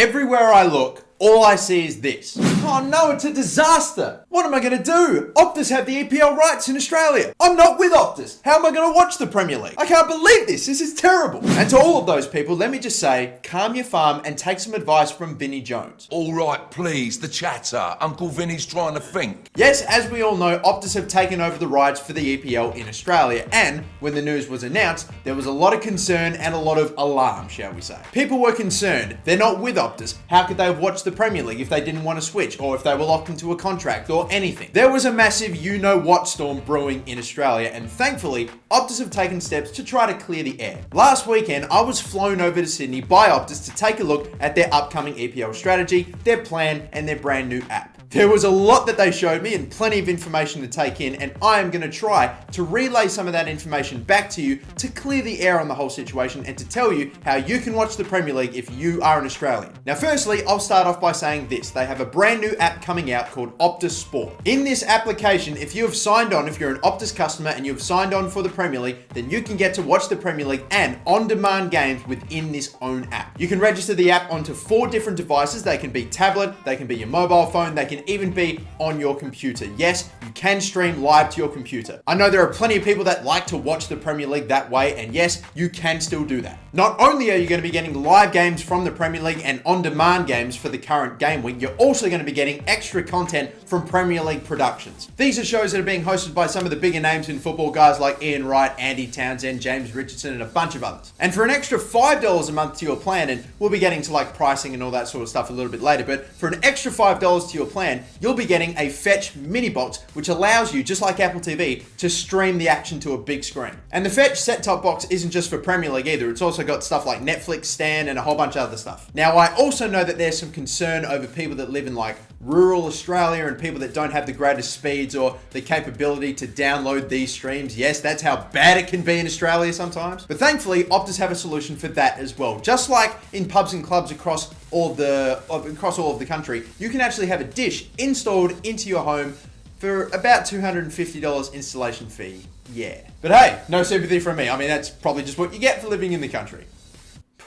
Everywhere I look, all I see is this. Oh no, it's a disaster. What am I going to do? Optus have the EPL rights in Australia. I'm not with Optus. How am I going to watch the Premier League? I can't believe this. This is terrible. And to all of those people, let me just say, calm your farm and take some advice from Vinnie Jones. All right, please, the chatter. Uncle Vinny's trying to think. Yes, as we all know, Optus have taken over the rights for the EPL in Australia. And when the news was announced, there was a lot of concern and a lot of alarm, shall we say. People were concerned. They're not with Optus. How could they have watched the Premier League if they didn't want to switch, or if they were locked into a contract or anything? There was a massive you-know-what storm brewing in Australia, and thankfully, Optus have taken steps to try to clear the air. Last weekend, I was flown over to Sydney by Optus to take a look at their upcoming EPL strategy, their plan, and their brand new app. There was a lot that they showed me and plenty of information to take in, and I am going to try to relay some of that information back to you to clear the air on the whole situation and to tell you how you can watch the Premier League if you are an Australian. Now, firstly, I'll start off by saying this. They have a brand new app coming out called Optus Sport. In this application, if you have signed on, if you're an Optus customer and you've signed on for the Premier League, then you can get to watch the Premier League and on-demand games within this own app. You can register the app onto 4 different devices. They can be tablet, they can be your mobile phone, they can even be on your computer. Yes, you can stream live to your computer. I know there are plenty of people that like to watch the Premier League that way, and yes, you can still do that. Not only are you going to be getting live games from the Premier League and on-demand games for the current game week, you're also going to be getting extra content from Premier League productions. These are shows that are being hosted by some of the bigger names in football, guys like Ian Wright, Andy Townsend, James Richardson, and a bunch of others. And for an extra $5 a month to your plan, and we'll be getting to like pricing and all that sort of stuff a little bit later, but for an extra $5 to your plan, you'll be getting a Fetch mini box, which allows you, just like Apple TV, to stream the action to a big screen. And the Fetch set-top box isn't just for Premier League either. It's also got stuff like Netflix, Stan, and a whole bunch of other stuff. Now, I also know that there's some concern over people that live in like rural Australia and people that don't have the greatest speeds or the capability to download these streams. Yes, that's how bad it can be in Australia sometimes. But thankfully, Optus have a solution for that as well. Just like in pubs and clubs across all of the country, you can actually have a dish installed into your home for about $250 installation fee. Yeah. But hey, no sympathy from me. I mean, that's probably just what you get for living in the country.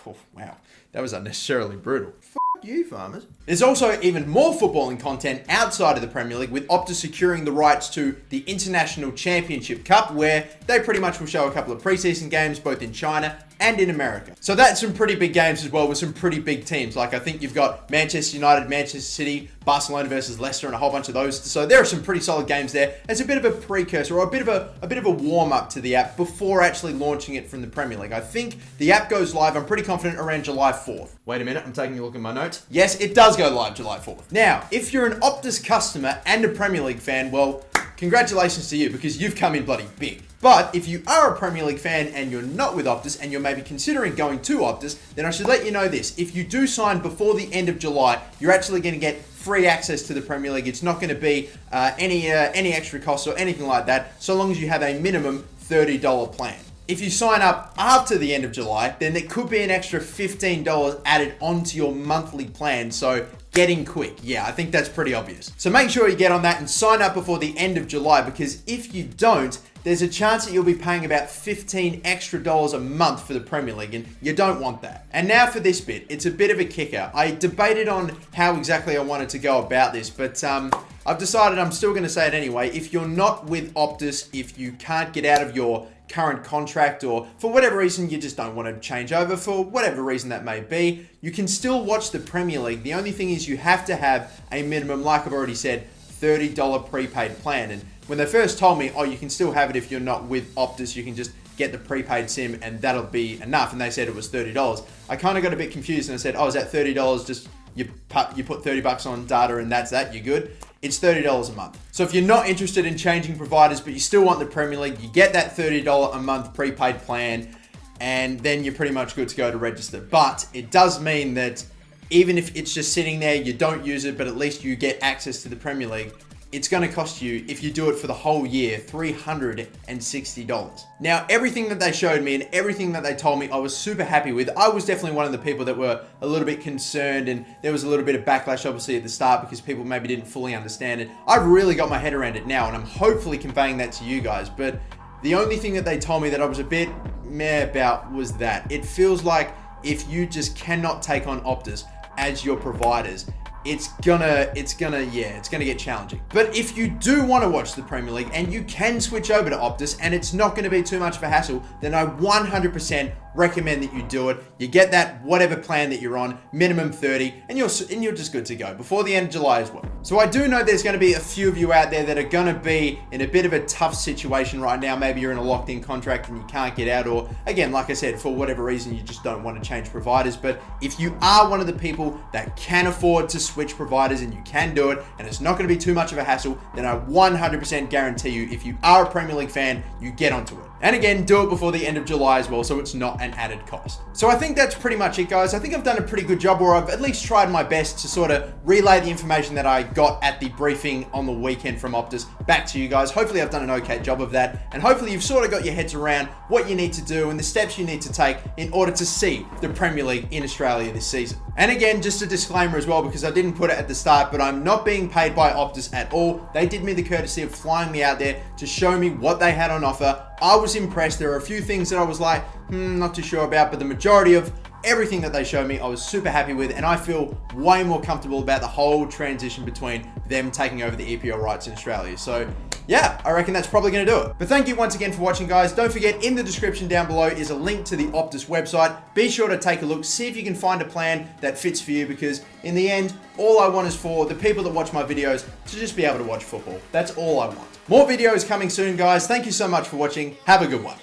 Oh, wow, that was unnecessarily brutal. You farmers. There's also even more footballing content outside of the Premier League, with Optus securing the rights to the International Championship Cup, where they pretty much will show a couple of preseason games both in China and in America. So that's some pretty big games as well, with some pretty big teams. Like I think you've got Manchester United, Manchester City, Barcelona versus Leicester, and a whole bunch of those. So there are some pretty solid games there as a bit of a precursor or a bit of a warm up to the app before actually launching it from the Premier League. I think the app goes live, I'm pretty confident, around July 4th. Wait a minute, I'm taking a look at my notes. Yes, it does go live July 4th. Now, if you're an Optus customer and a Premier League fan, well, congratulations to you, because you've come in bloody big. But if you are a Premier League fan and you're not with Optus and you're maybe considering going to Optus, then I should let you know this. If you do sign before the end of July, you're actually going to get free access to the Premier League. It's not going to be any extra costs or anything like that, so long as you have a minimum $30 plan. If you sign up after the end of July, then there could be an extra $15 added onto your monthly plan. So getting quick. Yeah, I think that's pretty obvious. So make sure you get on that and sign up before the end of July, because if you don't, there's a chance that you'll be paying about $15 extra a month for the Premier League, and you don't want that. And now for this bit, it's a bit of a kicker. I debated on how exactly I wanted to go about this, but I've decided I'm still going to say it anyway. If you're not with Optus, if you can't get out of your current contract, or for whatever reason you just don't want to change over, for whatever reason that may be, you can still watch the Premier League. The only thing is you have to have a minimum, like I've already said, $30 prepaid plan. And when they first told me, oh, you can still have it if you're not with Optus, you can just get the prepaid SIM and that'll be enough, and they said it was $30. I kind of got a bit confused and I said, oh, is that $30 just you put $30 on data and that's that, you're good? It's $30 a month. So if you're not interested in changing providers, but you still want the Premier League, you get that $30 a month prepaid plan, and then you're pretty much good to go to register. But it does mean that even if it's just sitting there, you don't use it, but at least you get access to the Premier League, it's going to cost you, if you do it for the whole year, $360. Now, everything that they showed me and everything that they told me, I was super happy with. I was definitely one of the people that were a little bit concerned, and there was a little bit of backlash, obviously, at the start because people maybe didn't fully understand it. I've really got my head around it now, and I'm hopefully conveying that to you guys. But the only thing that they told me that I was a bit meh about was that it feels like if you just cannot take on Optus, as your providers, it's gonna get challenging. But if you do want to watch the Premier League and you can switch over to Optus and it's not going to be too much of a hassle, then I 100% recommend that you do it. You get that whatever plan that you're on, minimum 30, and you're just good to go before the end of July as well. So I do know there's going to be a few of you out there that are going to be in a bit of a tough situation right now. Maybe you're in a locked-in contract and you can't get out, or again, like I said, for whatever reason, you just don't want to change providers. But if you are one of the people that can afford to switch providers and you can do it, and it's not going to be too much of a hassle, then I 100% guarantee you, if you are a Premier League fan, you get onto it. And again, do it before the end of July as well, so it's not an added cost. So I think that's pretty much it, guys. I think I've done a pretty good job, or I've at least tried my best to sort of relay the information that I got at the briefing on the weekend from Optus back to you guys. Hopefully I've done an okay job of that, and hopefully you've sort of got your heads around what you need to do and the steps you need to take in order to see the Premier League in Australia this season. And again, just a disclaimer as well, because I didn't put it at the start, but I'm not being paid by Optus at all. They did me the courtesy of flying me out there to show me what they had on offer. I was impressed. There are a few things that I was like, not too sure about, but the majority of everything that they showed me, I was super happy with, and I feel way more comfortable about the whole transition between them taking over the EPL rights in Australia. So yeah, I reckon that's probably going to do it. But thank you once again for watching, guys. Don't forget, in the description down below is a link to the Optus website. Be sure to take a look, see if you can find a plan that fits for you, because in the end, all I want is for the people that watch my videos to just be able to watch football. That's all I want. More videos coming soon, guys. Thank you so much for watching. Have a good one.